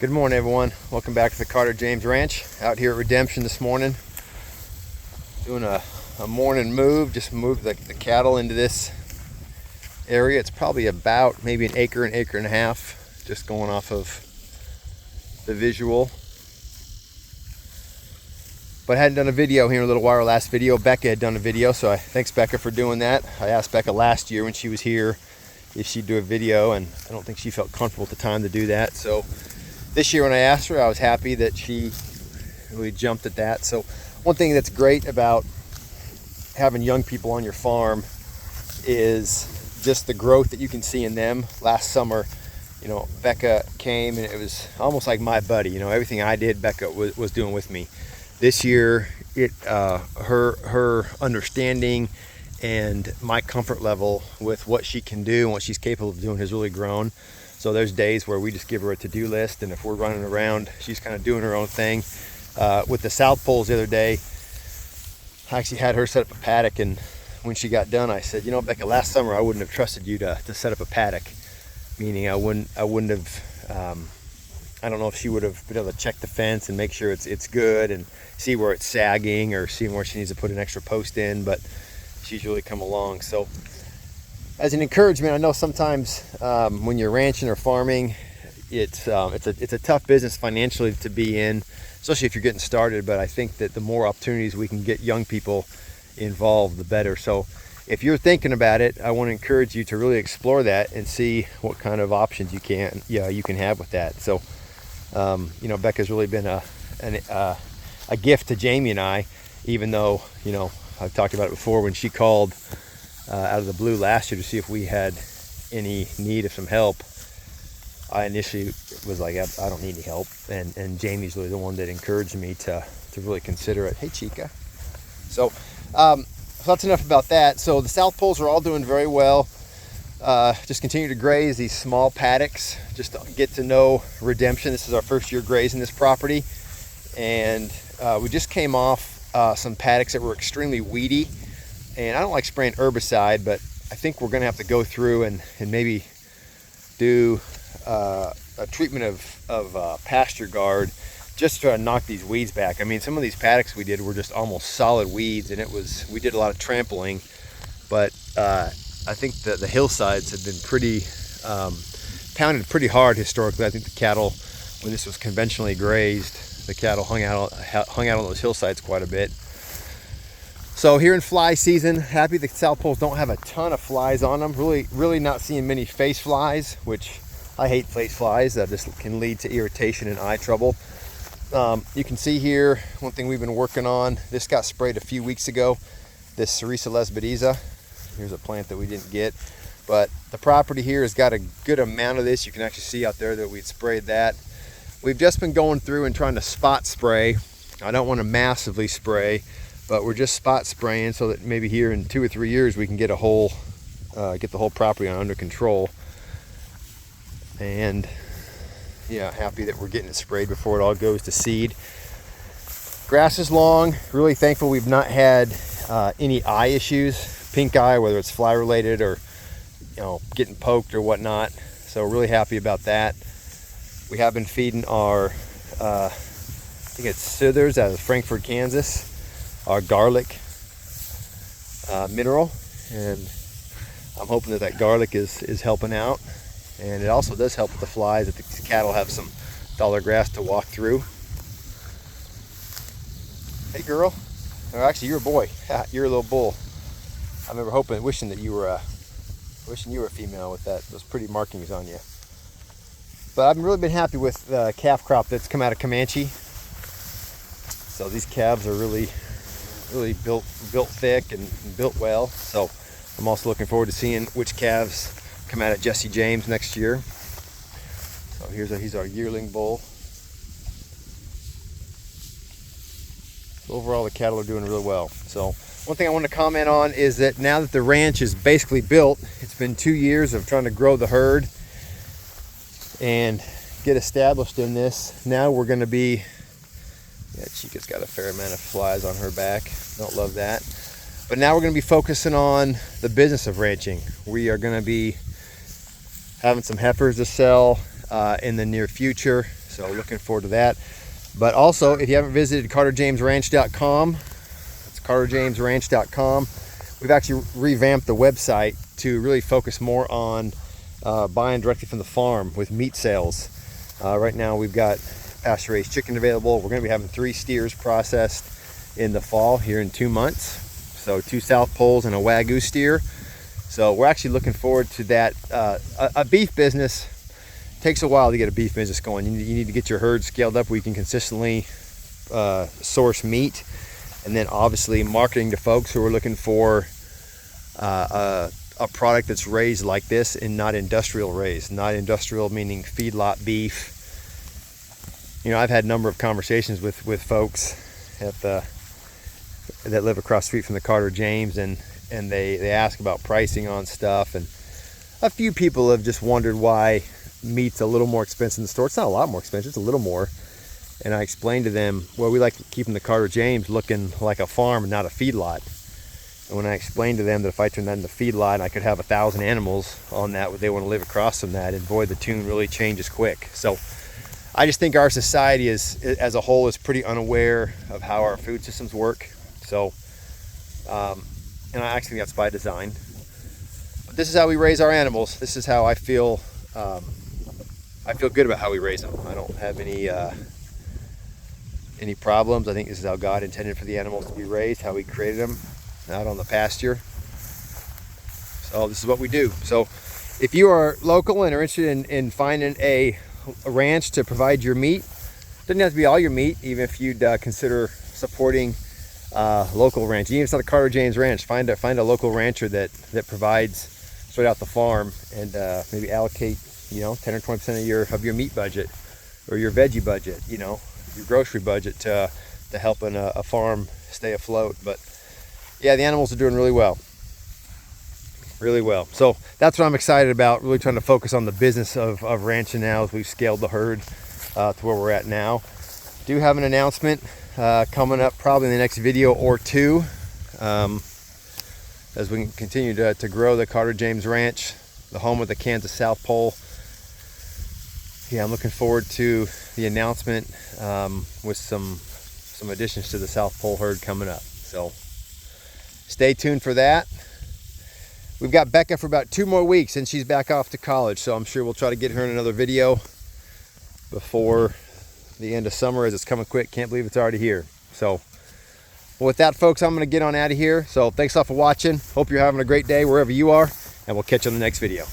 Good morning, everyone. Welcome back to the Carter James Ranch. Out here at Redemption this morning, doing a morning move. Just moved the cattle into this area. It's probably about maybe an acre and a half, just going off of the visual. But I hadn't done a video here in a little while. Our last video, Becca had done a video, so thanks Becca for doing that. I asked Becca last year when she was here if she'd do a video, and I don't think she felt comfortable at the time to do that. So this year when I asked her, I was happy that she really jumped at that. So one thing that's great about having young people on your farm is just the growth that you can see in them. Last summer, Becca came and it was almost like my buddy. Everything I did, Becca was doing with me. This year, her understanding and my comfort level with what she can do and what she's capable of doing has really grown. So there's days where we just give her a to-do list, and if we're running around, she's kind of doing her own thing. With the South Poles the other day, I actually had her set up a paddock, and when she got done, I said, Becca, last summer I wouldn't have trusted you to set up a paddock. Meaning I wouldn't have, I don't know if she would have been able to check the fence and make sure it's good and see where it's sagging or see where she needs to put an extra post in, but she's really come along. So as an encouragement, I know sometimes when you're ranching or farming, it's a tough business financially to be in, especially if you're getting started. But I think that the more opportunities we can get young people involved, the better. So if you're thinking about it, I want to encourage you to really explore that and see what kind of options you can have with that. So Becca's really been a gift to Jamie and I, even though I've talked about it before when she called out of the blue last year to see if we had any need of some help. I initially was like, I don't need any help, and Jamie's really the one that encouraged me to really consider it. Hey Chica. So that's enough about that. So the South Poles are all doing very well. Just continue to graze these small paddocks, just to get to know Redemption. This is our first year grazing this property, and we just came off some paddocks that were extremely weedy. And I don't like spraying herbicide, but I think we're going to have to go through and maybe do a treatment of pasture guard just to try to knock these weeds back. I mean, some of these paddocks we did were just almost solid weeds, and we did a lot of trampling, but I think that the hillsides have been pretty pounded pretty hard historically. I think the cattle, when this was conventionally grazed, the cattle hung out on those hillsides quite a bit. So here in fly season, happy the South Poles don't have a ton of flies on them. Really not seeing many face flies, which I hate face flies. This can lead to irritation and eye trouble. You can see here, one thing we've been working on, this got sprayed a few weeks ago, this Cerisa lesbedeza. Here's a plant that we didn't get, but the property here has got a good amount of this. You can actually see out there that we'd sprayed that. We've just been going through and trying to spot spray. I don't want to massively spray, but we're just spot spraying so that maybe here in 2 or 3 years we can get the whole property under control. And yeah, happy that we're getting it sprayed before it all goes to seed. Grass is long. Really thankful we've not had any eye issues, pink eye, whether it's fly related or getting poked or whatnot. So really happy about that. We have been feeding our I think it's Sithers out of Frankfort, Kansas, our garlic mineral, and I'm hoping that garlic is helping out, and it also does help with the flies, that the cattle have some taller grass to walk through. Hey girl, or actually you're a boy. You're a little bull. I remember wishing you were a female with those pretty markings on you. But I've really been happy with the calf crop that's come out of Comanche. So these calves are really built thick and built well. So I'm also looking forward to seeing which calves come out of Jesse James next year. So he's our yearling bull. So overall, the cattle are doing really well. So one thing I want to comment on is that now that the ranch is basically built, it's been 2 years of trying to grow the herd and get established in this. Now we're going to be, yeah, Chica's got a fair amount of flies on her back. Don't love that. But now we're going to be focusing on the business of ranching. We are going to be having some heifers to sell in the near future. So looking forward to that. But also, if you haven't visited carterjamesranch.com, it's carterjamesranch.com. We've actually revamped the website to really focus more on buying directly from the farm with meat sales. Right now we've got pasture raised chicken available. We're going to be having 3 steers processed in the fall here in 2 months. So 2 South Poles and a Wagyu steer. So we're actually looking forward to that. A beef business takes a while to get a beef business going. You need to get your herd scaled up where you can consistently source meat, and then obviously marketing to folks who are looking for a product that's raised like this and not industrial raised. Not industrial meaning feedlot beef. You know, I've had a number of conversations with folks that live across the street from the Carter James, and they ask about pricing on stuff, and a few people have just wondered why meat's a little more expensive in the store. It's not a lot more expensive, it's a little more. And I explained to them, well, we like keeping the Carter James looking like a farm and not a feedlot. And when I explained to them that if I turned that into a feedlot, I could have 1,000 animals on that, they want to live across from that, and boy, the tune really changes quick. So I just think our society as a whole is pretty unaware of how our food systems work. So, and I actually think that's by design. But this is how we raise our animals. This is how I feel. I feel good about how we raise them. I don't have any problems. I think this is how God intended for the animals to be raised, how He created them out on the pasture. So this is what we do. So if you are local and are interested in finding a ranch to provide your meat, doesn't have to be all your meat. Even if you'd consider supporting local ranch, even if it's not a Carter James ranch, find a local rancher that provides straight out the farm, and maybe allocate 10 or 20% of your meat budget or your veggie budget, your grocery budget to helping a farm stay afloat. But yeah, the animals are doing really well. Really well. So that's what I'm excited about, really trying to focus on the business of ranching now as we've scaled the herd to where we're at now. Do have an announcement coming up probably in the next video or two, as we continue to grow the Carter James Ranch, the home of the Kansas South Pole. Yeah, I'm looking forward to the announcement with some additions to the South Pole herd coming up. So stay tuned for that. We've got Becca for about 2 more weeks and she's back off to college, so I'm sure we'll try to get her in another video before the end of summer, as it's coming quick. Can't believe it's already here. So well, with that, folks, I'm going to get on out of here. So thanks a lot for watching. Hope you're having a great day wherever you are, and we'll catch you on the next video.